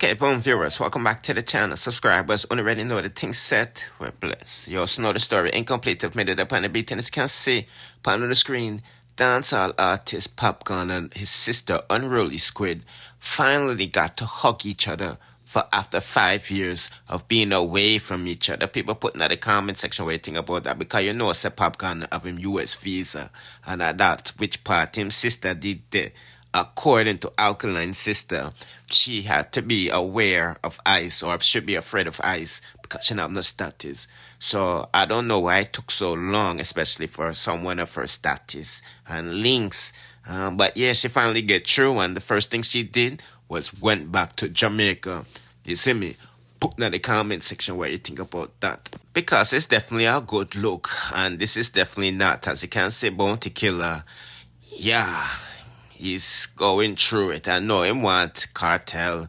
Okay, boom, viewers, welcome back to the channel. Subscribers, already know the thing set, we're blessed. You also know the story incomplete, I've made it up on the beat, and as you can see, on the screen, dancehall artist Popcaan and his sister Unruly Squid finally got to hug each other for after 5 years of being away from each other. People putting in the comment section what you think about that, because you know say Popcaan have him US visa, and at that which part him sister did there. According to Alkaline's sister, she had to be aware of ICE, or should be afraid of ICE, because she have no status. So I don't know why it took so long, especially for someone of her status and links. But yeah, she finally get through, and the first thing she did was went back to Jamaica. You see me? Put in the comment section what you think about that, because it's definitely a good look, and this is definitely not, as you can see, Bounty Killer. Yeah. He's going through it. I know him want Cartel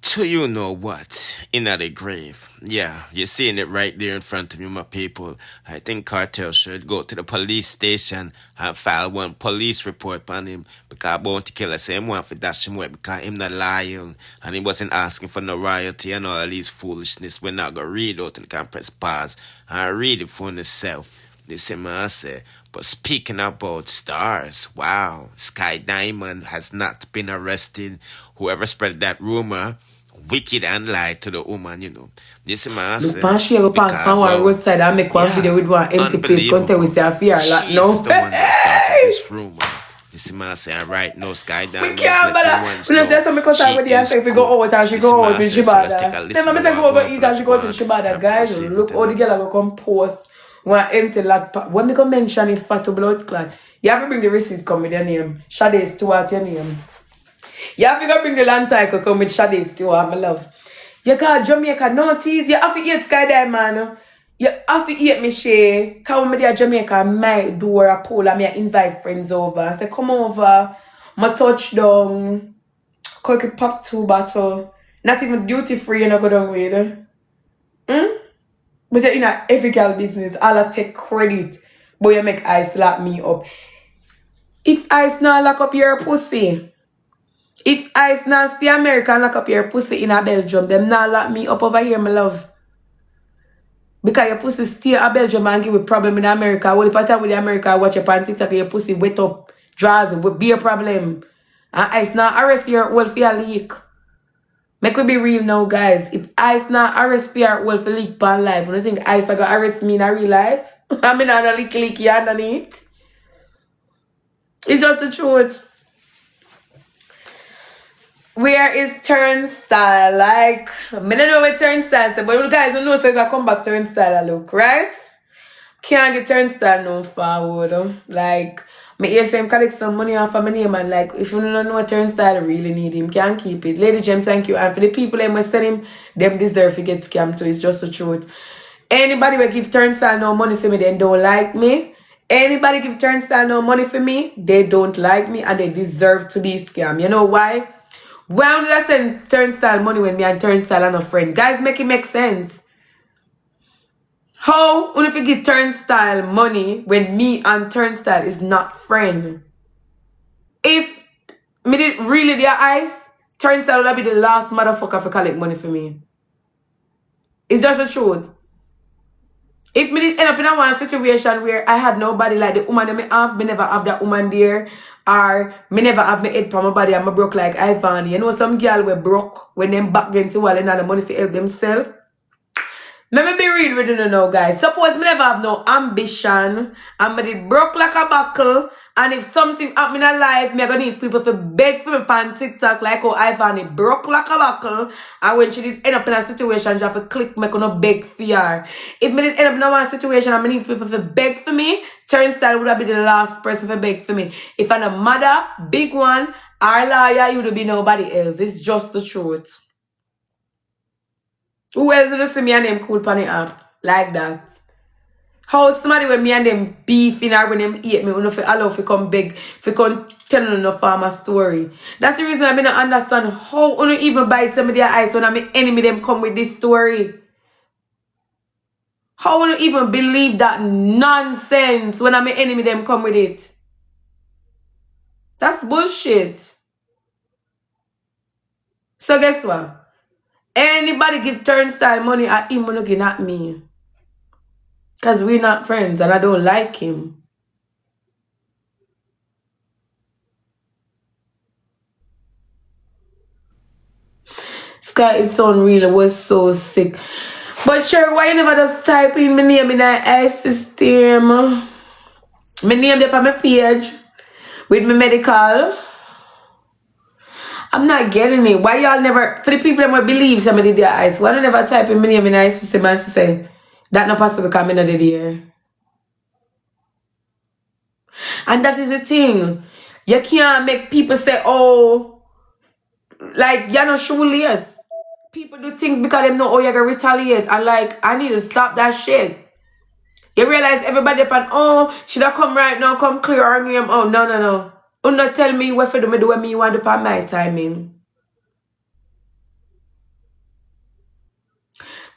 to you know what, in the grave. Yeah, you're seeing it right there in front of you, my people. I think Cartel should go to the police station and file one police report on him, because Bounty Killer say him want to dash him away because him not loyal and he wasn't asking for no royalty and all these foolishness. We're not going to read out and can press pause and read it for yourself. This is what I say. But speaking about stars, wow, Sky Diamond has not been arrested. Whoever spread that rumor, wicked and lied to the woman, you know. This is what I say. Look, pan she go pass pan one roadside and make one video with one empty place. Come tell we say a fear like no. She's the one that started this rumor. This is what I say. Right now, Sky Diamond. We can't, but we don't say something because I would say if we go out and she go out with Shibada. Then I say go eat and she go out with Shibada. Guys, look how the girl go come post. One empty lot. When we go mention it, Fatu Blood Clot, you have to bring the receipt come with your name. Shade Stewart, your name. You have to go bring the land title come with Shade Stewart, my love. You got Jamaica notice. You have to eat Sky Diamond. You have to eat me share. Come with your Jamaica, my door a pool and me invite friends over. I say, come over. My touchdown. Cook pop 2 bottle. Not even duty free, you know, go down with it. But you're in an ethical business, I'll take credit. But you make ICE lock me up. If ICE not lock up your pussy, if ICE not stay America and lock up your pussy in a Belgium, them not lock me up over here, my love. Because your pussy stay a Belgium and give a problem in America. Well, if I time with America, watch your on TikTok, your pussy wet up, draws, would be a problem. And ICE not arrest your well for a leak. Make we be real now, guys. If ICE not arrest for well for leak pan life, you think ICE are gonna arrest me in a real life? I mean, I'm not leaky underneath. It's just the truth. Where is Turnstyle? Like, I don't know what Turnstyle say, but you guys don't know if I come back Turnstyle look, right? Can't get Turnstyle no forward. Like, my ear say him collect some money off of my name, and like, if you don't know what Turnstyle really need him, can't keep it. Lady Jem, thank you. And for the people that must send him, them deserve to get scammed too. It's just the truth. Anybody will give Turnstyle no money for me, they don't like me. Anybody give Turnstyle no money for me, they don't like me, and they deserve to be scammed. You know why? Why would I send Turnstyle money when me and Turnstyle are not friends? Guys, make it make sense. How would you give Turnstyle money when me and Turnstyle is not friend? If me did really their eyes, Turnstyle would be the last motherfucker to collect money for me. It's just the truth. If me did end up in a one situation where I had nobody like the woman that me have, me never have that woman there, or me never have my head from my body and me broke like Ivan. You know some girl were broke when them back against the wall and had the money to help themselves. Let me be real with you now, guys. Suppose me never have no ambition and me did broke like a buckle, and if something happen in life, me gonna need people to beg for me on TikTok like how Ivan it broke like a buckle, and when she did end up in a situation, she have to click me gonna beg for her. If me did end up in one situation and me need people to beg for me, Turnstyle would have been the last person to beg for me. If I'm a mother, big one, or lawyer, you would be nobody else. It's just the truth. Who else gonna see me and them cool on the app like that? How somebody when me and them beefing or when them eat me, when if allow if come beg, if come tell them no farmer story. That's the reason I don't understand how you even bite some of their eyes when I'm enemy them come with this story. How you even believe that nonsense when I'm enemy them come with it? That's bullshit. So guess what? Anybody give Turnstyle money at him looking at me. Because we're not friends and I don't like him. Sky, it's unreal. It was so sick. But sure, why you never just type in my name in the I system? My name there on my page with my medical. I'm not getting it. Why y'all never, for the people that might believe somebody did their eyes, why don't never type in my name in the I system and say, that not possible because I'm not here. And that is the thing. You can't make people say, oh, like, you're not shoeless. People do things because they know, oh, you're going to retaliate. And like, I need to stop that shit. You realize everybody upon, oh, should I come right now, come clear our name? Oh, no. Do not tell me what for do me do what me want to put my timing.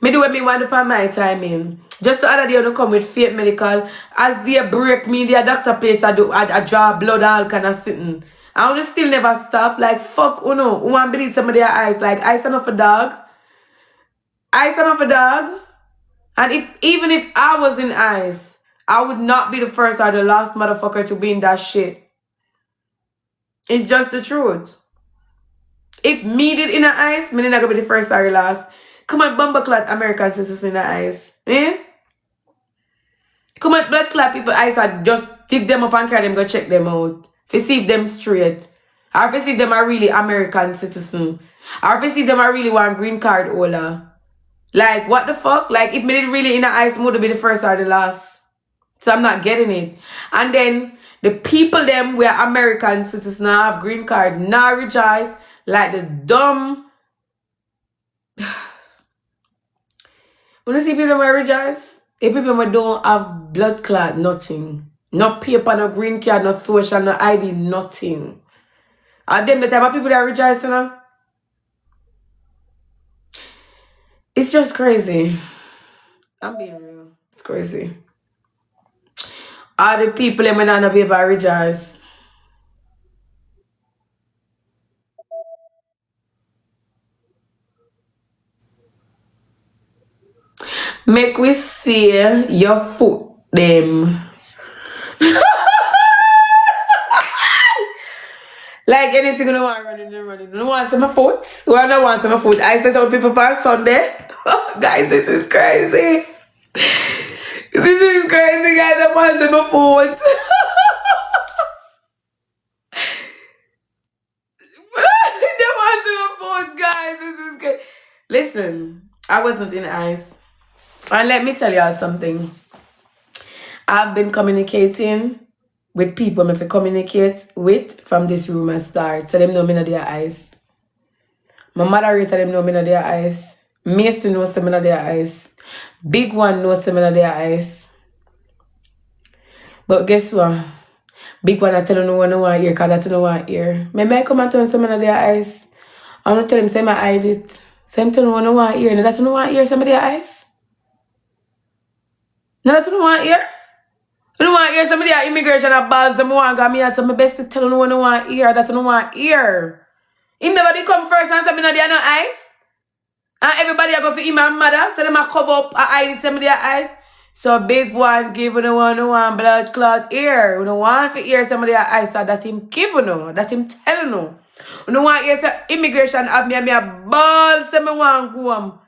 Me do what me want to put my timing. Just the other day, you come with fake medical. As they break me, the doctor place, I draw blood and all kind of sitting. I want to still never stop. Like, fuck, who want to believe some of their eyes? Like, eyes are not for dog. Eyes are not for dog. And even if I was in eyes, I would not be the first or the last motherfucker to be in that shit. It's just the truth. If me did in the eyes, me not gonna be the first or the last. Come on, bumbleclot American sisters in the eyes. Eh? Come on, blood clot people eyes are just dig them up and carry them, go check them out. To see if them straight. Or to see if them are really American citizen. Or to see if them are really one green card holder. Like, what the fuck? Like, if me did really in the eyes, me would be the first or the last. So I'm not getting it. And then, the people them where American citizens now have green card, now rejoice. Like the dumb... When you see people who rejoice, if people who don't have blood clot, nothing. No paper, no green card, no social, no ID, nothing. Are them the type of people that rejoice, you know? It's just crazy. I'm being real. It's crazy. All the people that not be able to rejoice. Make we see your foot, them. Like anything you don't want running. You don't want some foot. You don't want some foot. I say some people on Sunday. Guys, this is crazy. This is crazy, guys. I want some foot. They want some foot, guys. This is crazy. Listen, I wasn't in eyes. And let me tell y'all something. I've been communicating with people if I communicate with from this room and start. So them know me not their eyes. My moderator them know me not their eyes. Mason knows me not their eyes. Big One knows me not their eyes. But guess what? Big One I tell you no one no want hear, cause that you no want hear. Maybe I come and tell some of their eyes. I'm gonna tell him say my hide it. So I'm telling no one no want hear. And that you no want hear some of their eyes. No, that you no want hear. You don't want to hear somebody at immigration at balls, them want to me at my best to tell you no one don't want to hear, that you don't want to hear. Him never did come first and say me no there no eyes. And everybody I go for him and mother, so them a cover up and hide it some their eyes. So Big One give you no one blood clot ear. You don't want to hear some of their eyes, so that him give you no, that him tell you no. You don't want to hear some immigration have me and me a ball, say me want go home.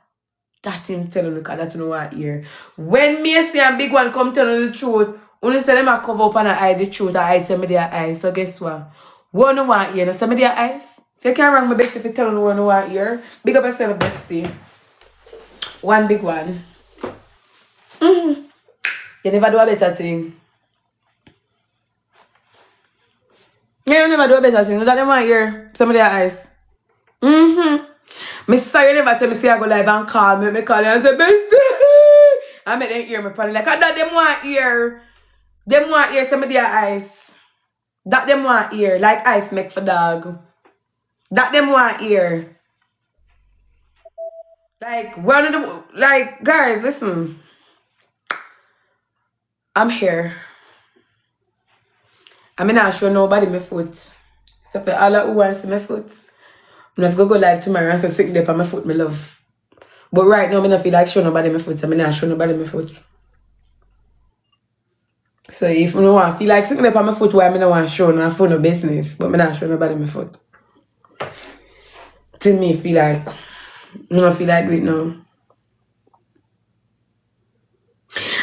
That him tell you because that you don't want to hear. When me see and Big One come tell you the truth, only say them a cover up and hide the truth, I hide some of their eyes. So guess what? One no want hear, no some of their eyes. So you can't wrong my bestie if you tell them one no want hear. Big up yourself, bestie. One Big One. You never do a better thing. You never do a better thing. No that them want hear some of their eyes. Me sorry you never tell me say I go live and call me. Me call you and say bestie. I make them hear me probably like that them want hear. Them want hear some of their eyes. That them want hear. Like ice make for dog. That them want hear. Like one of them, like guys, listen. I'm here. I'm not show nobody my foot. So for all who wants my foot. And if I go live tomorrow and say sick there on my foot, my love. But right now, I don't feel like showing nobody my foot, so I'm not showing nobody my foot. So if I don't want to feel like sitting up on my foot, why I don't want to show no phone no business, but I not show nobody my foot. To me, feel like I don't feel like do it now.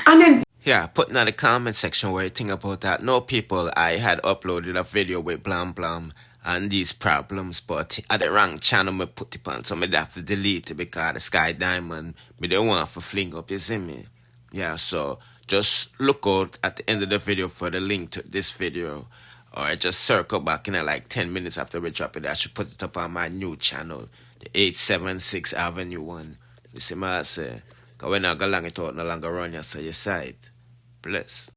And then yeah, put in the comment section what you think about that. No people, I had uploaded a video with Blam Blam and these problems, but at the wrong channel I put it on, so I have to delete it because the Sky Diamond, I don't want to fling up, you see me? Yeah, so just look out at the end of the video for the link to this video, or just circle back in like 10 minutes after we drop it. I should put it up on my new channel, the 876 Avenue 1. You see what I say? Because when I go long it out, no longer run you, so you side. Bless.